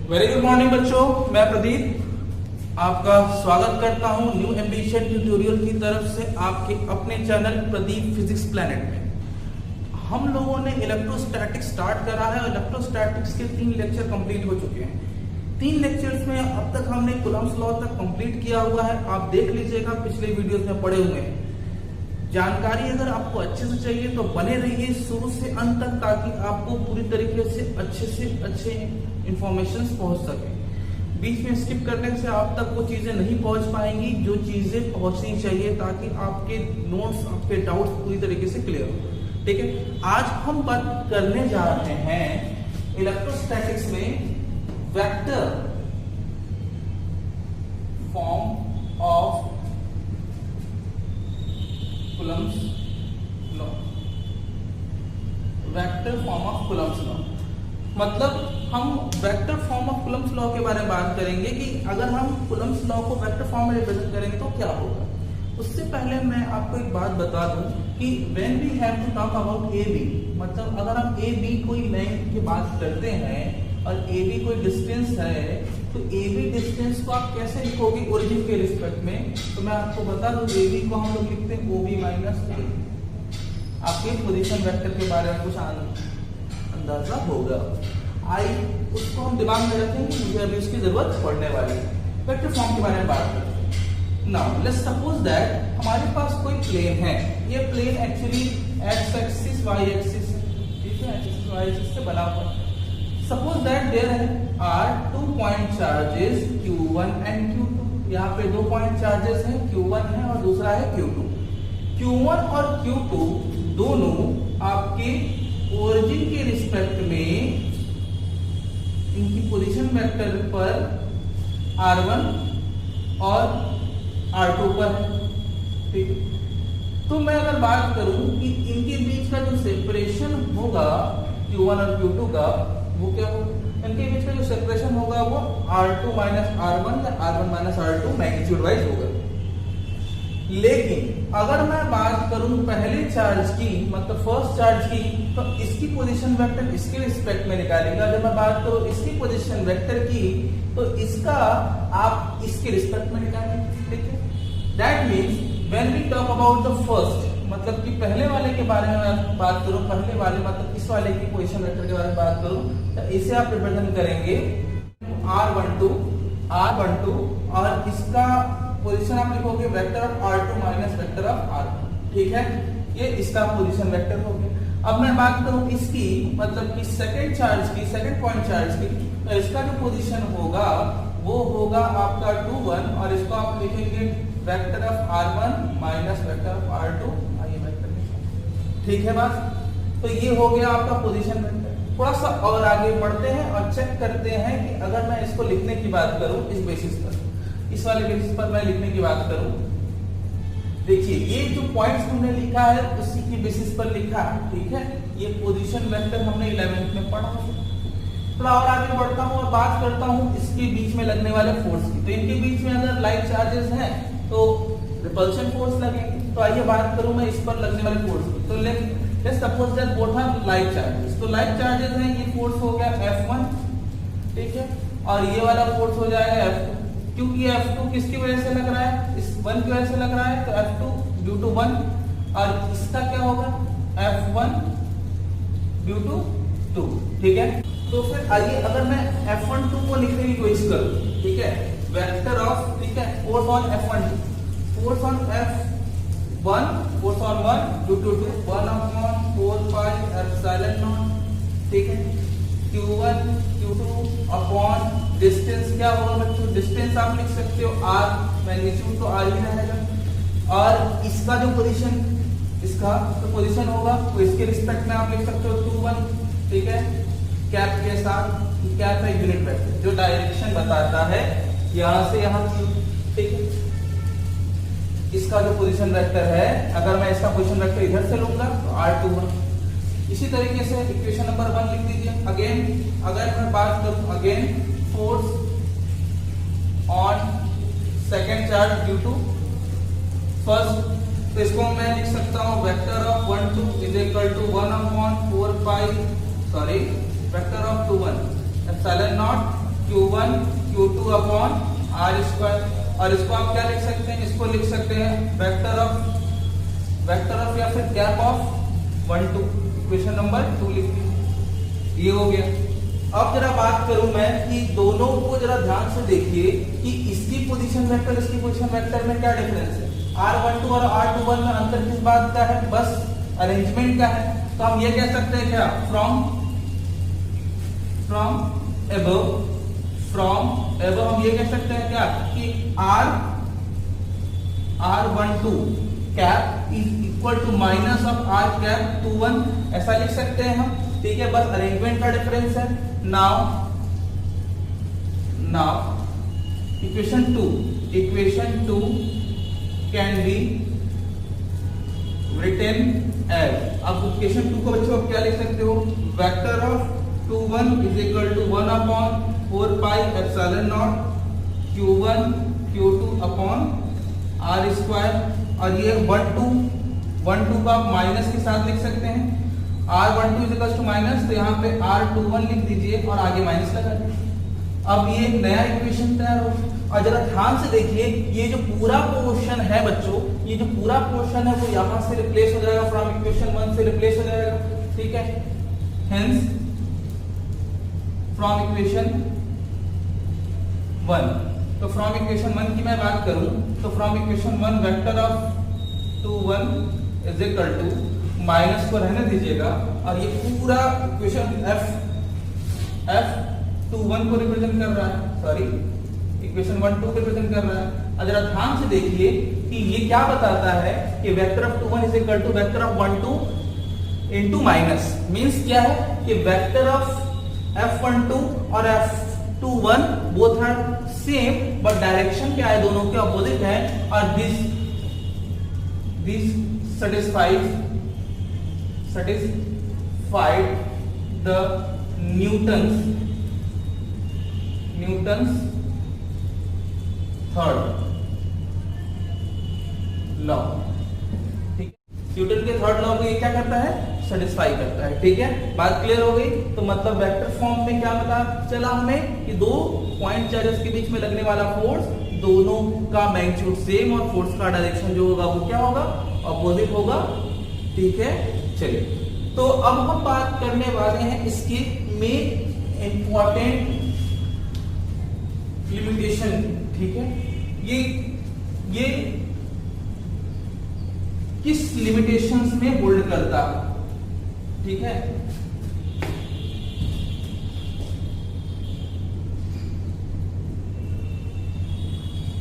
Very good morning बच्चों, मैं प्रदीप आपका स्वागत करता हूं न्यू एम्बिशन ट्यूटोरियल की तरफ से आपके अपने चैनल प्रदीप फिजिक्स प्लैनेट में। हम लोगों ने इलेक्ट्रोस्टैटिक्स स्टार्ट करा है और इलेक्ट्रोस्टैटिक्स के 3 लेक्चर कंप्लीट हो चुके हैं। 3 लेक्चर्स में अब तक हमने कूलम्ब्स लॉ तक कंप्लीट किया हुआ है। आप देख लीजिएगा, पिछले वीडियोस में पढ़े हुए हैं। जानकारी अगर आपको अच्छे से चाहिए तो बने रहिए शुरू से अंत तक, ताकि आपको पूरी तरीके से अच्छे इंफॉर्मेशन पहुंच सके। बीच में स्किप करने से आप तक वो चीजें नहीं पहुंच पाएंगी जो चीजें पहुंचनी चाहिए, ताकि आपके नोट्स, आपके डाउट्स पूरी तरीके से क्लियर हो। ठीक है, आज हम बात करने जा रहे हैं इलेक्ट्रोस्टैटिक्स में vector form of Coulomb's law. Vector form of Coulomb's law मतलब हम vector form of Coulomb's law के बारे में बात करेंगे कि अगर हम कूलम्ब्स लॉ को वेक्टर फॉर्म में रिप्रेजेंट करेंगे तो क्या होगा। उससे पहले मैं आपको एक बात बता दूं कि when we have to talk about A B, मतलब अगर हम ए बी कोई लेंथ की बात करते हैं और ए बी कोई डिस्टेंस है, तो ए बी डिस्टेंस को आप कैसे लिखोगे ओरिजिन के रिस्पेक्ट में। तो मैं आपको बता दूं ए बी को हम लोग लिखते हैं ओ बी माइनस ए। आपके पोजीशन वेक्टर के बारे में कुछ अंदाजा होगा। उसको हम दिमाग में रखेंगे, मुझे अभी उसकी जरूरत पड़ने वाली है। वेक्टर फॉर्म के बारे में बात करते हैं। नाउ लेट्स सपोज दैट हमारे पास कोई प्लेन है। ये plane actually x axis y axis, ठीक है, एक्सिस वाई एक्सिस से बना हुआ है। Suppose that there are 2 point charges Q1 and Q2। यहाँ पे 2 पॉइंट चार्जेस हैं, Q1 है और दूसरा है Q2। Q1 और Q2 दोनों आपके ओरिजिन के रिस्पेक्ट में इनकी पोजीशन वेक्टर पर R1 और R2 पर है। ठीक है, तो मैं अगर बात करूं कि इनके बीच का जो सेपरेशन होगा Q1 और Q2 का, वो क्या होगा, इनके बीच का जो सेपरेशन होगा वो R2 माइनस R1 या R1 minus R2 magnitude wise होगा। लेकिन अगर मैं बात करूं पहले चार्ज की, मतलब फर्स्ट चार्ज की, तो इसकी पोजीशन वेक्टर इसके रिस्पेक्ट में निकालेगा। जब मैं बात करूं इसकी पोजीशन वेक्टर की, तो इसका आप इसके रिस्पेक्ट में निकालेंगे। ठीक है, that means when we talk about the first, मतलब कि पहले वाले के बारे में मैं बात करूं, पहले वाले मतलब इस वाले की पोजीशन वेक्टर के बारे में बात करूं, तो इसे आप रिप्रेजेंट करेंगे R12 और इसका पोजीशन आप लिखोगे vector of R2 minus vector of R1। ठीक है, ये इसका पोजीशन वेक्टर हो गया। अब मैं बात करूं इसकी, मतलब कि सेकंड चार्ज की, सेकंड पॉइंट चार्ज की, तो इसका जो पोजीशन होगा वो होगा आपका 2 1 और इसको आप लिखेंगे vector of R1 minus vector of R2। आइए वेक्टर, ठीक है बात। तो ये हो गया आपका पोजीशन वेक्टर। थोड़ा सा और आगे बढ़ते हैं और चेक करते हैं कि अगर मैं इसको लिखने की बात करूं इस बेसिस पर, इस वाले बेसिस पर मैं लिखने की बात करूं, देखिए ये जो पॉइंट्स हमने लिखा है उसी की बेसिस पर लिखा है। ठीक है, ये पोजीशन वेक्टर हमने 11th में पढ़ा। थोड़ा और आगे बढ़ता हूं और बात करता हूं इसके बीच में लगने वाले फोर्स की। तो इनके बीच में अगर लाइक चार्जेस हैं तो रिपल्शन फोर्स लगेंगे। तो आइए बात करूं मैं इस पर लगने वाले फोर्स की। तो let's suppose that both are like charges. तो लाइक चार्जेस हैं, ये फोर्स हो गया F1, ठीक है, और ये वाला फोर्स हो जाएगा F2। क्योंकि F2 किसकी वजह से लग रहा है, इस 1 की वजह से लग रहा है, तो F2 ड्यू टू 1, और इसका क्या होगा F1 ड्यू टू 2। ठीक है, तो फिर आइए अगर मैं F12 को लिखने की कोशिश करूं, ठीक है, वेक्टर ऑफ, ठीक है, force on F12, force on F1, force on 1 due to 2, 1/4 pi epsilon naught. ठीक है, Q1 Q2 अपॉन डिस्टेंस क्या होगा बच्चों, डिस्टेंस आप लिख सकते हो R, मैग्नीट्यूड तो R ही रहेगा, और इसका जो पोजीशन, इसका तो पोजीशन होगा तो इसके रिस्पेक्ट में आप लिख सकते हो 2 1। ठीक है, कैप के साथ, कैप है यूनिट वेक्टर जो डायरेक्शन बताता है यहां से यहां की। ठीक है, इसका जो पोजीशन वेक्टर है, अगर मैं इसका पोजीशन वेक्टर इधर से लूंगा तो R21। इसी तरीके से इक्वेशन नंबर 1 लिख दीजिए। अगेन अगर मैं बात करूं, again force on second charge due to first, तो इसको मैं लिख सकता हूं vector of 1 2 is equal to 1/4 pi, sorry vector of 2 1 epsilon naught Q1 Q2 upon R square, और इसको आप क्या लिख सकते हैं, इसको लिख सकते हैं वेक्टर ऑफ या फिर गैप ऑफ 1 2, इक्वेशन नंबर 2 लिख दीजिए। ये हो गया। अब जरा बात करूं मैं कि दोनों को जरा ध्यान से देखिए कि इसकी पोजीशन वेक्टर इसकी पोजीशन वेक्टर में क्या डिफरेंस है। R12 और R21 में अंतर किस बात का है, बस अरेंजमेंट का है। तो हम ये कह सकते हैं क्या, फ्रॉम एबव हम ये कह सकते हैं क्या कि R12 cap is equal to minus of R cap 21, ऐसा लिख सकते हैं हम, ठीक है, बस अरेंजमेंट का डिफरेंस है। Now equation 2 can be written as, अब इक्वेशन 2 को बच्चों आप क्या लिख सकते हो, vector of 21 is equal to 1 upon 4 pi epsilon naught Q1 Q2 upon R square, और ये 1 2 को आप माइनस के साथ लिख सकते हैं, R12 is equal to minus, तो यहाँ पे R21 लिख दीजिए और आगे माइनस लगा दीजिए। अब ये नया इक्वेशन तैयार हो। और जरा ध्यान से देखिए, ये जो पूरा पोर्शन है बच्चों, ये जो पूरा पोर्शन है वो यहां से रिप्लेस हो जाएगा, फ्रॉम इक्वेशन 1 से रिप्लेस हो जाएगा, ठीक है। हेंस फ्रॉम इक्वेशन 1, तो फ्रॉम इक्वेशन 1 की मैं बात करूं तो from equation 1 vector of 21 is equal to, minus को रहने दीजिएगा, और ये पूरा इक्वेशन F21 को रिप्रेजेंट कर रहा है, सॉरी इक्वेशन 1 2 को रिप्रेजेंट कर रहा है। अब जरा ध्यान से देखिए कि ये क्या बताता है कि vector of 21 is equal to vector of 1 2 into minus, means क्या है कि वेक्टर ऑफ F12 और F21 both are same, but direction क्या है, दोनों के अपोजिट है, और this satisfied the Newton's third law, ठीक है। न्यूटन के थर्ड लॉ को ये क्या करता है, सेटिस्फाई करता है, ठीक है। बात क्लियर हो गई। तो मतलब वेक्टर फॉर्म में क्या पता चला हमें कि दो पॉइंट चार्जेस के बीच में लगने वाला फोर्स, दोनों का मैग्नीट्यूड सेम और फोर्स का डायरेक्शन जो होगा वो क्या होगा, अपोजिट होगा, ठीक है। चलिए, तो अब हम बात करने वाले हैं इसकी मेन इंपॉर्टेंट लिमिटेशन, ठीक है। ये किस लिमिटेशंस में होल्ड करता है, ठीक है।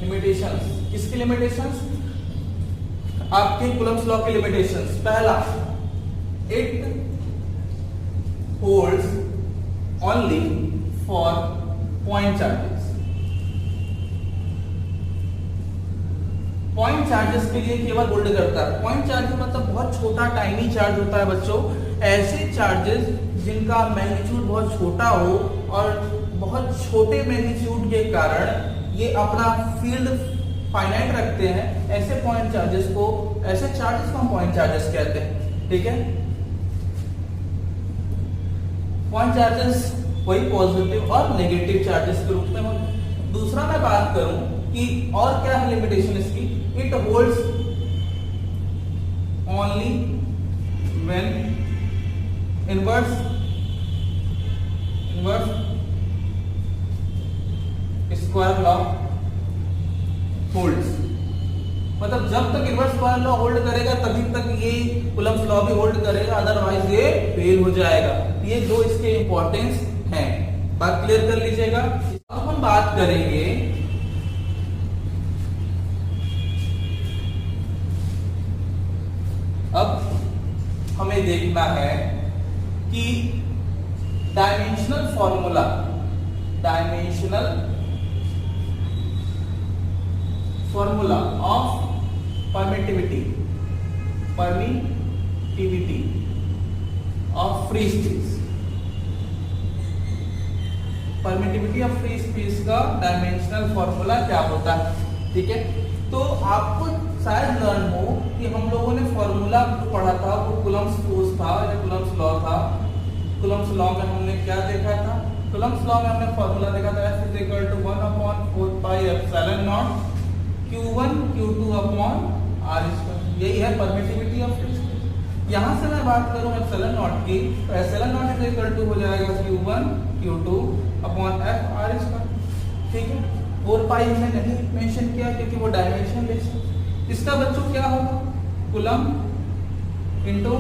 लिमिटेशंस, किसकी लिमिटेशंस, आपके कूलम्ब्स लॉ की लिमिटेशंस। पहला, it holds only for point charges. Point charges के लिए केवल होल्ड करता है। पॉइंट चार्जेस मतलब बहुत छोटा टाइनी चार्ज होता है बच्चों, ऐसे चार्जेस जिनका मैग्नीट्यूड बहुत छोटा हो और बहुत छोटे मैग्नीट्यूड के कारण ये अपना फील्ड फाइनाइट रखते हैं, ऐसे पॉइंट चार्जेस को, ऐसे चार्जेस को हम पॉइंट चार्जेस कहते हैं, ठीक है। पॉइंट चार्जेस वही पॉजिटिव और नेगेटिव चार्जेस के रूप में होते। दूसरा मैं बात करूं कि और क्या है लिमिटेशन इसकी, it holds only when inverse square law holds, मतलब जब तक इनवर्स स्क्वायर लॉ होल्ड करेगा तभी तक ये कूलम्ब्स लॉ भी होल्ड करेगा, अदरवाइज ये फेल हो जाएगा। ये दो इसके इंपॉर्टेंस हैं, बात क्लियर कर लीजिएगा। अब हम बात करेंगे अब हमें देखना है कि dimensional formula of permittivity of free space, permittivity of free space का डायमेंशनल फॉर्मूला क्या होता है, ठीक है। तो आपको शायद लर्न हो कि हम लोगों ने फॉर्मूला पढ़ा था वो कूलम्ब्स फोर्स था या कूलम्ब्स लॉ था। कूलम्ब्स लॉ में हमने क्या देखा था कूलम्ब्स लॉ में हमने फॉर्मूला देखा था F is equal to 1/4 pi epsilon naught Q1 Q2 upon R square. यही है परमिटिविटी ऑफ फ्री स्पेस। यहाँ से मैं बात करूँ एप्सिलॉन नॉट की, तो epsilon naught is equal to हो जाएगा Q1 Q2 upon F R square. ठीक है, 4 पाई हमने नहीं मेंशन किया क्योंकि वो डायमेंशन लेस है। इसका बच्चों क्या होगा, कूलम्ब इनटू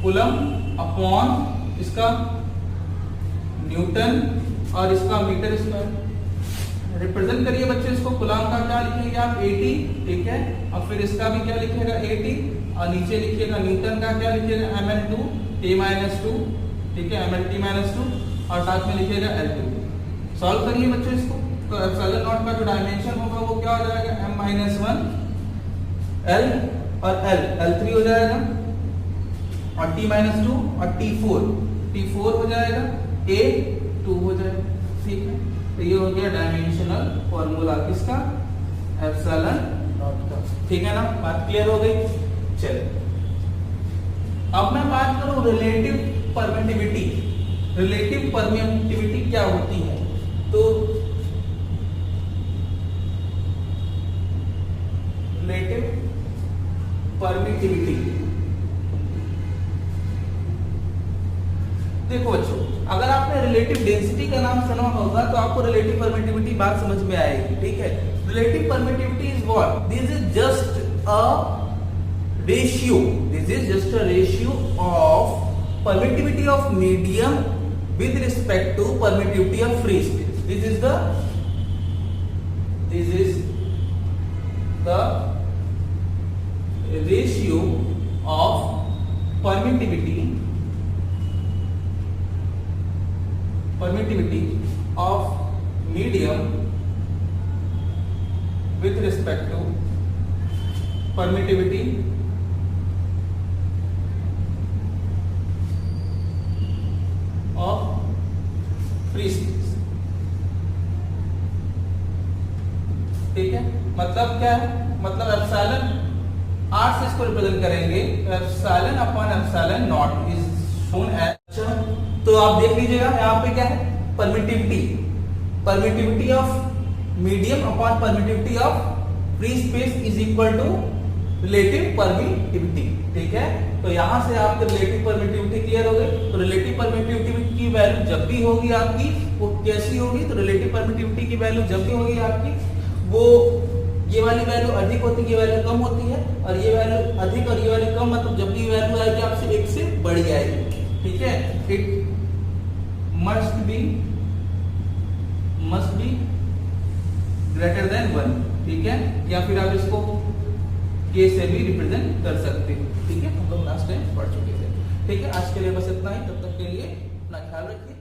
कूलम्ब अपॉन इसका न्यूटन और इसका मीटर स्क्वायर। रिप्रेजेंट करिए बच्चे इसको, कूलम्ब का क्या लिखेंगे आप 80, ठीक है, और फिर इसका भी क्या लिखिएगा 80 और नीचे लिखिएगा न्यूटन का क्या लिखिएगा mn2 t-2, ठीक है, mn(t-2) और साथ में लिखिएगा L2। सॉल्व करिए बच्चों इसको, तो एप्सिलॉन नॉट का जो डायमेंशन होगा वो क्या हो जाएगा m-1 L और L3 हो जाएगा और t-2 और t4 हो जाएगा A2 हो जाएगा। ठीक है, तो ये हो गया डायमेंशनल फॉर्मूला किसका, एप्सिलॉन नॉट का। ठीक है ना, बात क्लियर हो गई। चलिए अब मैं बात करूं रिलेटिव परमिटिविटी। रिलेटिव परमिटिविटी क्या होती है, तो रिलेटिव परमिटिविटी, देखो बच्चों, अगर आपने रिलेटिव डेंसिटी का नाम सुना होगा तो आपको रिलेटिव परमिटिविटी बात समझ में आएगी। ठीक है, relative permittivity is what, this is just a ratio, this is just a ratio of permittivity of medium with respect to permittivity of free space. This is the ratio of permittivity of medium with respect to permittivity of free space. ठीक है, मतलब क्या है, मतलब epsilon R से इसको represent करेंगे, epsilon upon epsilon naught is shown as. तो आप देख लीजिएगा यहाँ पे क्या है, permittivity of medium upon permittivity of free space is equal to relative permittivity. ठीक है, तो यहां से आपकी रिलेटिव परमिटिविटी क्लियर हो गई। तो रिलेटिव परमिटिविटी की वैल्यू जब भी होगी आपकी वो कैसी होगी, तो रिलेटिव परमिटिविटी की वैल्यू जब भी होगी आपकी वो ये वाली वैल्यू अधिक होती है, ये वैल्यू कम होती है, और ये वैल्यू अधिक और ये वैल्यू कम, मतलब जब भी वैल्यू आएगी आपसे 1 से बड़ी आएगी। ठीक है, it must be greater than 1। ठीक है, या फिर आप इसको के से भी रिप्रेजेंट कर सकते हो। ठीक है, हम लोग लास्ट टाइम पढ़ चुके थे। ठीक है, आज के लिए बस इतना ही, तब तक के लिए अपना ख्याल रखिए।